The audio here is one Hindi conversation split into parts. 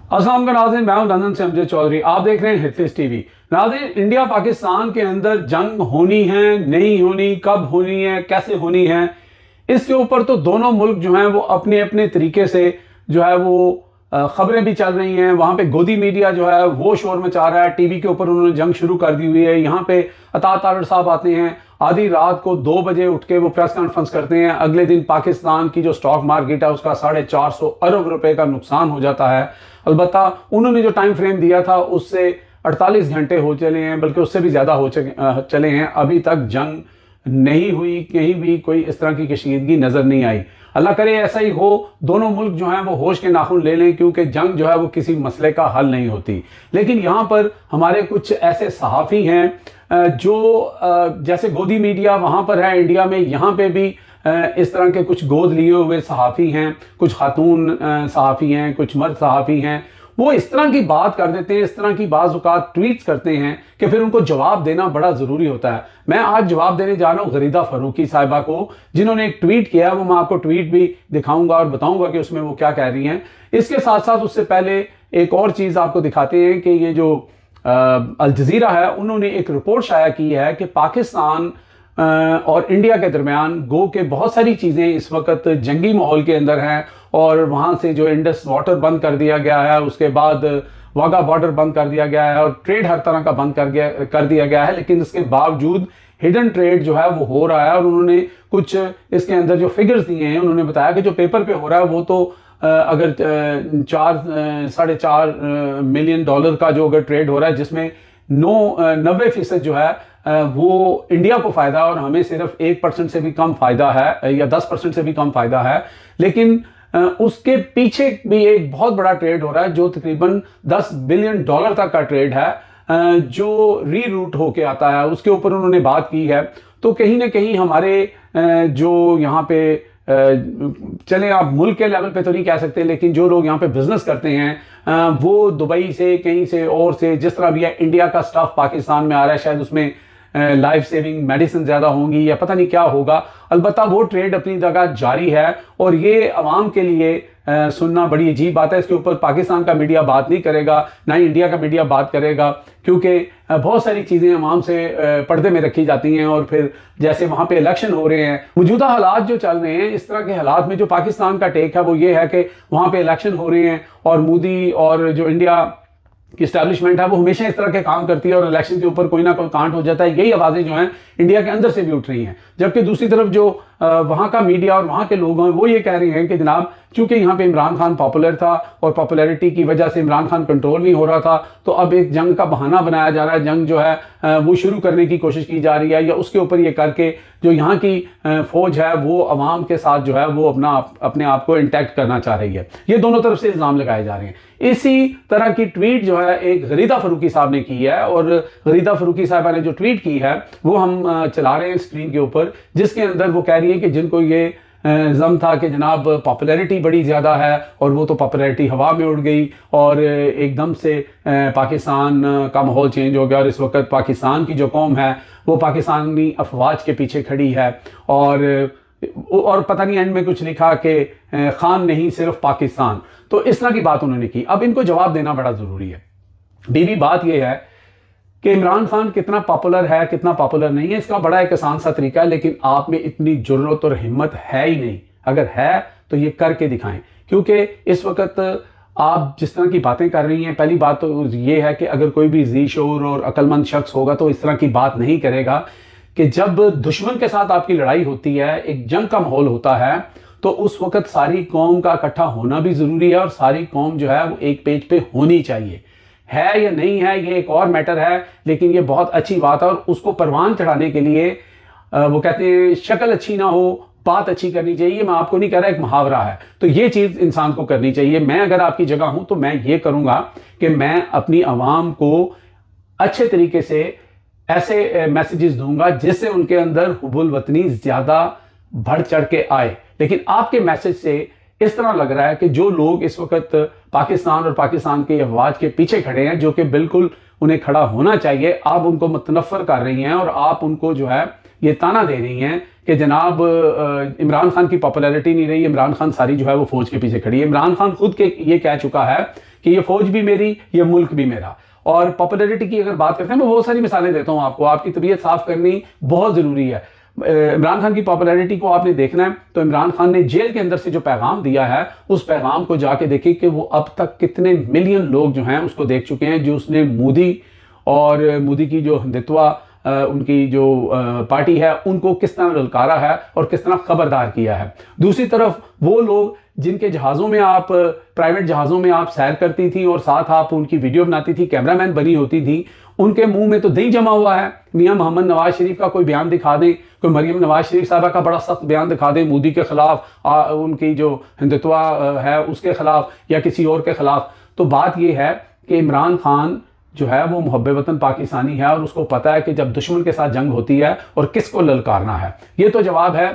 अस्सलाम वालेकुम नाज़रीन, मैं हूं लंदन से अमजद चौधरी। आप देख रहे हैं हिटलिस्ट टीवी। नाज़रीन, इंडिया पाकिस्तान के अंदर जंग होनी है, नहीं होनी, कब होनी है, कैसे होनी है, इसके ऊपर तो दोनों मुल्क जो हैं वो अपने अपने तरीके से जो है वो खबरें भी चल रही हैं। वहां पे गोदी मीडिया जो है वो शोर मचा रहा है, टीवी के ऊपर उन्होंने जंग शुरू कर दी हुई है। यहाँ पे अता तारड़ साहब आते हैं, आधी रात को 2 बजे उठ के वो प्रेस कॉन्फ्रेंस करते हैं। अगले दिन पाकिस्तान की जो स्टॉक मार्केट है उसका 450 अरब रुपए का नुकसान हो जाता है। अलबत्ता उन्होंने जो टाइम फ्रेम दिया था उससे 48 घंटे हो चले हैं, बल्कि उससे भी ज्यादा हो चले हैं। अभी तक जंग नहीं हुई, कहीं भी कोई इस तरह की कशीदगी नजर नहीं आई। अल्लाह करे ऐसा ही हो, दोनों मुल्क जो हैं वो होश के नाखून ले लें, क्योंकि जंग जो है वो किसी मसले का हल नहीं होती। लेकिन यहाँ पर हमारे कुछ ऐसे सहाफ़ी हैं जो जैसे गोदी मीडिया वहाँ पर है इंडिया में, यहाँ पे भी इस तरह के कुछ गोद लिए हुए सहाफ़ी हैं, कुछ खातून सहाफ़ी हैं, कुछ मर्द सहाफ़ी हैं। वो इस तरह की बात कर देते हैं, इस तरह की बाज़ औक़ात ट्वीट्स करते हैं कि फिर उनको जवाब देना बड़ा ज़रूरी होता है। मैं आज जवाब देने जा रहा हूँ गरीदा फ़ारूकी साहिबा को, जिन्होंने एक ट्वीट किया है। वो मैं आपको ट्वीट भी दिखाऊंगा और बताऊंगा कि उसमें वो क्या कह रही हैं। इसके साथ साथ उससे पहले एक और चीज़ आपको दिखाते हैं कि ये जो अल जज़ीरा है, उन्होंने एक रिपोर्ट शाया की है कि पाकिस्तान और इंडिया के दरमियान गो के बहुत सारी चीज़ें इस वक्त जंगी माहौल के अंदर हैं। और वहाँ से जो इंडस वाटर बंद कर दिया गया है, उसके बाद वाघा बॉर्डर बंद कर दिया गया है, और ट्रेड हर तरह का बंद कर दिया गया है। लेकिन इसके बावजूद हिडन ट्रेड जो है वो हो रहा है। और उन्होंने कुछ इसके अंदर जो फिगर्स दिए हैं, उन्होंने बताया कि जो पेपर पे हो रहा है वो तो अगर 4-4.5 मिलियन डॉलर का जो अगर ट्रेड हो रहा है, जिसमें 90% जो है वो इंडिया को फायदा है और हमें सिर्फ 1% से भी कम फायदा है, या 10% से भी कम फायदा है। लेकिन उसके पीछे भी एक बहुत बड़ा ट्रेड हो रहा है जो तकरीबन 10 बिलियन डॉलर तक का ट्रेड है, जो रीरूट होके आता है। उसके ऊपर उन्होंने बात की है। तो कहीं ना कहीं हमारे जो यहाँ पे चले, आप मुल्क के लेवल पे तो नहीं कह सकते, लेकिन जो लोग यहाँ पे बिजनेस करते हैं वो दुबई से, कहीं से और से, जिस तरह भी है, इंडिया का स्टाफ पाकिस्तान में आ रहा है, शायद उसमें लाइफ सेविंग मेडिसिन ज्यादा होंगी या पता नहीं क्या होगा। अलबत्ता वो ट्रेड अपनी जगह जारी है और ये अवाम के लिए सुनना बड़ी अजीब बात है। इसके ऊपर पाकिस्तान का मीडिया बात नहीं करेगा, ना ही इंडिया का मीडिया बात करेगा, क्योंकि बहुत सारी चीज़ें अवाम से पर्दे में रखी जाती हैं। और फिर जैसे वहाँ पे इलेक्शन हो रहे हैं, मौजूदा हालात जो चल रहे हैं, इस तरह के हालात में जो पाकिस्तान का टेक है वो ये है कि वहाँ पे इलेक्शन हो रहे हैं और मोदी और जो इंडिया की इस्टेब्लिशमेंट है वो हमेशा इस तरह के काम करती है, और इलेक्शन के ऊपर कोई ना कोई कांड हो जाता है। यही आवाज़ें जो हैं इंडिया के अंदर से भी उठ रही हैं। जबकि दूसरी तरफ जो वहाँ का मीडिया और वहाँ के लोग हैं वो ये कह रहे हैं कि जनाब, चूंकि यहाँ पे इमरान खान पॉपुलर था और पॉपुलैरिटी की वजह से इमरान खान कंट्रोल नहीं हो रहा था, तो अब एक जंग का बहाना बनाया जा रहा है, जंग जो है वो शुरू करने की कोशिश की जा रही है, या उसके ऊपर ये करके जो यहाँ की फौज है वो अवाम के साथ जो है वो अपने आप को इंटैक्ट करना चाह रही है। ये दोनों तरफ से इल्जाम लगाए जा रहे हैं। इसी तरह की ट्वीट जो है एक गरीदा फ़ारूकी साहब ने की है, और गरीदा फ़ारूकी साहबा ने जो ट्वीट की है वो हम चला रहे हैं स्क्रीन के ऊपर, जिसके अंदर वो कह रही है कि जिनको ये जम था कि जनाब पॉपुलैरिटी बड़ी ज़्यादा है, और वो तो पॉपुलैरिटी हवा में उड़ गई और एकदम से पाकिस्तान का माहौल चेंज हो गया। और इस वक्त पाकिस्तान की जो कौम है वो पाकिस्तानी अफवाज के पीछे खड़ी है, और पता नहीं एंड में कुछ लिखा कि खान नहीं सिर्फ पाकिस्तान। तो इस तरह की बात उन्होंने की। अब इनको जवाब देना बड़ा ज़रूरी है। बीबी बात यह है कि इमरान खान कितना पॉपुलर है, कितना पॉपुलर नहीं है, इसका बड़ा एक आसान सा तरीका है, लेकिन आप में इतनी जुर्रत और हिम्मत है ही नहीं। अगर है तो ये करके दिखाएं, क्योंकि इस वक्त आप जिस तरह की बातें कर रही हैं, पहली बात तो ये है कि अगर कोई भी जी शोर और अक्लमंद शख्स होगा तो इस तरह की बात नहीं करेगा कि जब दुश्मन के साथ आपकी लड़ाई होती है, एक जंग का माहौल होता है, तो उस वक्त सारी कौम का इकट्ठा होना भी जरूरी है, और सारी कौम जो है वो एक पेज पे होनी चाहिए। है या नहीं है ये एक और मैटर है, लेकिन ये बहुत अच्छी बात है। और उसको परवान चढ़ाने के लिए वो कहते हैं शक्ल अच्छी ना हो, बात अच्छी करनी चाहिए। मैं आपको नहीं कह रहा, एक मुहावरा है, तो ये चीज इंसान को करनी चाहिए। मैं अगर आपकी जगह हूं तो मैं ये करूंगा कि मैं अपनी आवाम को अच्छे तरीके से ऐसे मैसेजेस दूंगा जिससे उनके अंदर हुब्बुल वतनी ज्यादा बढ़ चढ़ के आए। लेकिन आपके मैसेज से इस तरह लग रहा है कि जो लोग इस वक्त पाकिस्तान और पाकिस्तान के अफवाज के पीछे खड़े हैं, जो कि बिल्कुल उन्हें खड़ा होना चाहिए, आप उनको मुतनफ़र कर रही हैं और आप उनको जो है ये ताना दे रही हैं कि जनाब इमरान खान की पॉपुलैरिटी नहीं रही, इमरान खान सारी जो है वो फौज के पीछे खड़ी है। इमरान खान खुद के ये कह चुका है कि ये फौज भी मेरी, ये मुल्क भी मेरा। और पॉपुलैरिटी की अगर बात करते हैं, मैं बहुत सारी मिसालें देता हूं आपको, आपकी तबीयत साफ करनी बहुत ज़रूरी है। इमरान खान की पॉपुलैरिटी को आपने देखना है तो इमरान खान ने जेल के अंदर से जो पैगाम दिया है, उस पैगाम को जाके देखिए कि वो अब तक कितने मिलियन लोग जो हैं उसको देख चुके हैं, जो उसने मोदी और मोदी की जो हिंदुत्वा उनकी जो पार्टी है उनको किस तरह ललकारा है और किस तरह खबरदार किया है। दूसरी तरफ वो लोग जिनके जहाज़ों में आप, प्राइवेट जहाज़ों में आप सैर करती थी और साथ आप उनकी वीडियो बनाती थी, कैमरामैन बनी होती थी, उनके मुंह में तो दही जमा हुआ है। मियां मोहम्मद नवाज शरीफ का कोई बयान दिखा दें, कोई मरियम नवाज शरीफ साहबा का बड़ा सख्त बयान दिखा दें मोदी के खिलाफ, उनकी जो हिंदुत्वा है उसके खिलाफ या किसी और के खिलाफ, तो बात यह है कि इमरान खान जो है वो मुहब्बे वतन पाकिस्तानी है और उसको पता है कि जब दुश्मन के साथ जंग होती है और किसको ललकारना है। ये तो जवाब है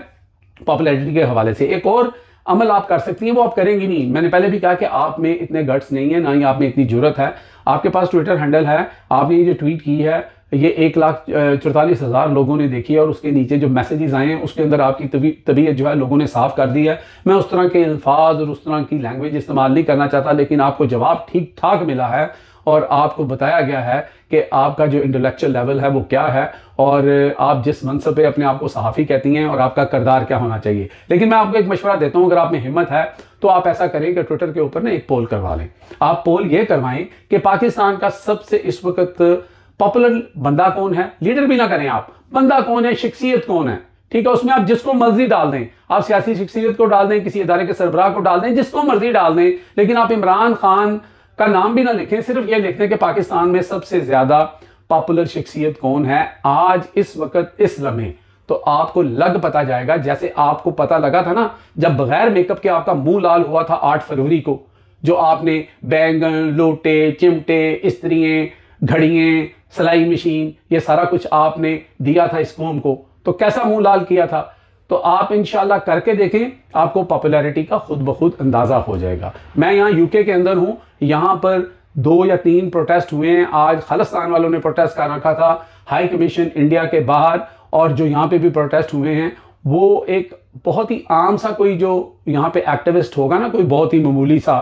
पॉपुलैरिटी के हवाले से। एक और अमल आप कर सकती हैं, वो आप करेंगी नहीं। मैंने पहले भी कहा कि आप में इतने गट्स नहीं है, ना ही आप में इतनी जरूरत है। आपके पास ट्विटर हैंडल है, आपने ये जो ट्वीट की है ये 1,44,000 लोगों ने देखी है और उसके नीचे जो मैसेजेस आए हैं उसके अंदर आपकी तबीयत जो है लोगों ने साफ कर दी है। मैं उस तरह के अल्फाज और उस तरह की लैंग्वेज इस्तेमाल नहीं करना चाहता, लेकिन आपको जवाब ठीक ठाक मिला है और आपको बताया गया है कि आपका जो इंटेलेक्चुअल लेवल है वो क्या है और आप जिस मनसब पे अपने आप को सहाफ़ी कहती हैं और आपका किरदार क्या होना चाहिए। लेकिन मैं आपको एक मशवरा देता हूं, अगर आप में हिम्मत है तो आप ऐसा करें कि ट्विटर के ऊपर ना एक पोल करवा लें। आप पोल ये करवाएं कि पाकिस्तान का सबसे इस वक्त पॉपुलर बंदा कौन है, लीडर भी ना करें आप, बंदा कौन है, शख्सियत कौन है, ठीक है। उसमें आप जिसको मर्जी डाल दें, आप सियासी शख्सियत को डाल दें, किसी इदारे के सरबराह को डाल दें, जिसको मर्जी डाल दें, लेकिन आप इमरान खान का नाम भी ना लिखें, सिर्फ ये लिख दें कि पाकिस्तान में सबसे ज्यादा पॉपुलर शख्सियत कौन है आज इस वक्त इस लम्हे। तो आपको लग पता जाएगा, जैसे आपको पता लगा था ना जब बगैर मेकअप के आपका मुंह लाल हुआ था 8 फरवरी को, जो आपने बैंगन, लोटे, चिमटे, इस्त्रियां, घड़ियां, सिलाई मशीन, ये सारा कुछ आपने दिया था इस कौम को, तो कैसा मुंह लाल किया था। तो आप इंशाल्लाह करके देखें, आपको पॉपुलैरिटी का खुद ब खुद अंदाजा हो जाएगा। मैं यहाँ यूके के अंदर हूँ, यहाँ पर 2 या 3 प्रोटेस्ट हुए हैं। आज खालिस्तान वालों ने प्रोटेस्ट कर रखा था हाई कमीशन इंडिया के बाहर, और जो यहाँ पे भी प्रोटेस्ट हुए हैं वो एक बहुत ही आम सा कोई जो यहाँ पे एक्टिविस्ट होगा ना, कोई बहुत ही मामूली सा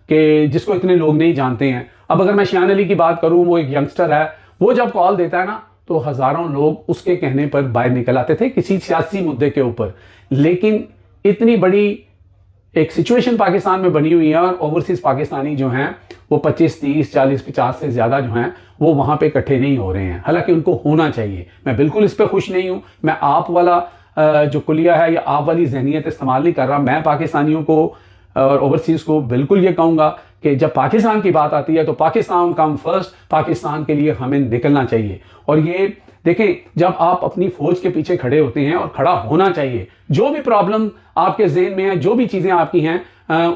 कि जिसको इतने लोग नहीं जानते हैं। अब अगर मैं शियान अली की बात करूँ, वो एक यंगस्टर है, वो जब कॉल देता है ना तो हजारों लोग उसके कहने पर बाहर निकल आते थे किसी सियासी मुद्दे के ऊपर। लेकिन इतनी बड़ी एक सिचुएशन पाकिस्तान में बनी हुई है और ओवरसीज पाकिस्तानी जो हैं वो 25, 30, 40, 50 से ज्यादा जो हैं वो वहां पे इकट्ठे नहीं हो रहे हैं, हालांकि उनको होना चाहिए। मैं बिल्कुल इस पर खुश नहीं हूं। मैं आप वाला जो कुलिया है या आप वाली जहनीत इस्तेमाल नहीं कर रहा। मैं पाकिस्तानियों को और ओवरसीज को बिल्कुल ये कहूंगा कि जब पाकिस्तान की बात आती है तो पाकिस्तान कम फर्स्ट, पाकिस्तान के लिए हमें निकलना चाहिए। और ये देखें, जब आप अपनी फौज के पीछे खड़े होते हैं, और खड़ा होना चाहिए, जो भी प्रॉब्लम आपके ज़हन में है, जो भी चीज़ें आपकी हैं,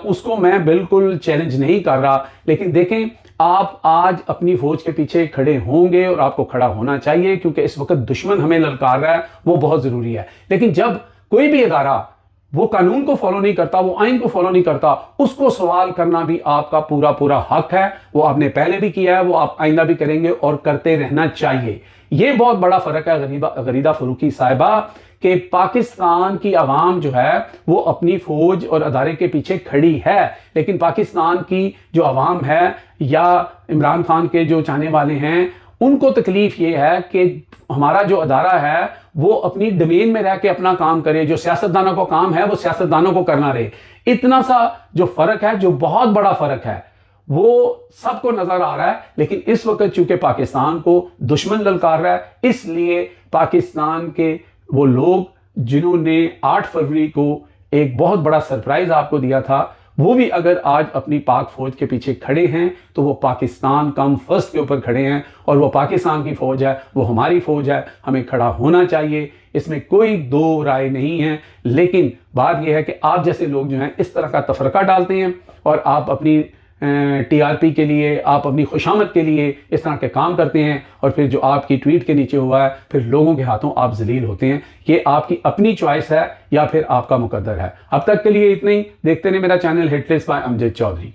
उसको मैं बिल्कुल चैलेंज नहीं कर रहा, लेकिन देखें आप आज अपनी फौज के पीछे खड़े होंगे और आपको खड़ा होना चाहिए, क्योंकि इस वक्त दुश्मन हमें ललकार रहा है, वो बहुत ज़रूरी है। लेकिन जब कोई भी इदारा वो कानून को फॉलो नहीं करता, वो आइन को फॉलो नहीं करता, उसको सवाल करना भी आपका पूरा पूरा हक है। वो आपने पहले भी किया है, वो आप आइंदा भी करेंगे और करते रहना चाहिए। ये बहुत बड़ा फर्क है गरीदा फरूकी साहिबा, कि पाकिस्तान की आवाम जो है वो अपनी फौज और अदारे के पीछे खड़ी है, लेकिन पाकिस्तान की जो आवाम है या इमरान खान के जो चाहने वाले हैं, उनको तकलीफ ये है कि हमारा जो अदारा है वो अपनी डोमेन में रह के अपना काम करे, जो सियासतदानों को काम है वो सियासतदानों को करना रहे। इतना सा जो फर्क है, जो बहुत बड़ा फर्क है, वो सबको नजर आ रहा है। लेकिन इस वक्त चूंकि पाकिस्तान को दुश्मन ललकार रहा है, इसलिए पाकिस्तान के वो लोग जिन्होंने 8 फरवरी को एक बहुत बड़ा सरप्राइज आपको दिया था, वो भी अगर आज अपनी पाक फौज के पीछे खड़े हैं तो वो पाकिस्तान कम फर्स्ट के ऊपर खड़े हैं, और वो पाकिस्तान की फौज है, वो हमारी फौज है, हमें खड़ा होना चाहिए, इसमें कोई दो राय नहीं है। लेकिन बात यह है कि आप जैसे लोग जो हैं इस तरह का तफरका डालते हैं और आप अपनी टीआरपी के लिए, आप अपनी खुशामद के लिए इस तरह के काम करते हैं, और फिर जो आपकी ट्वीट के नीचे हुआ है फिर लोगों के हाथों आप जलील होते हैं। ये आपकी अपनी चॉइस है या फिर आपका मुकद्दर है। अब तक के लिए इतना ही। देखते रहिए मेरा channel Hitlist by Amjad Chaudhary.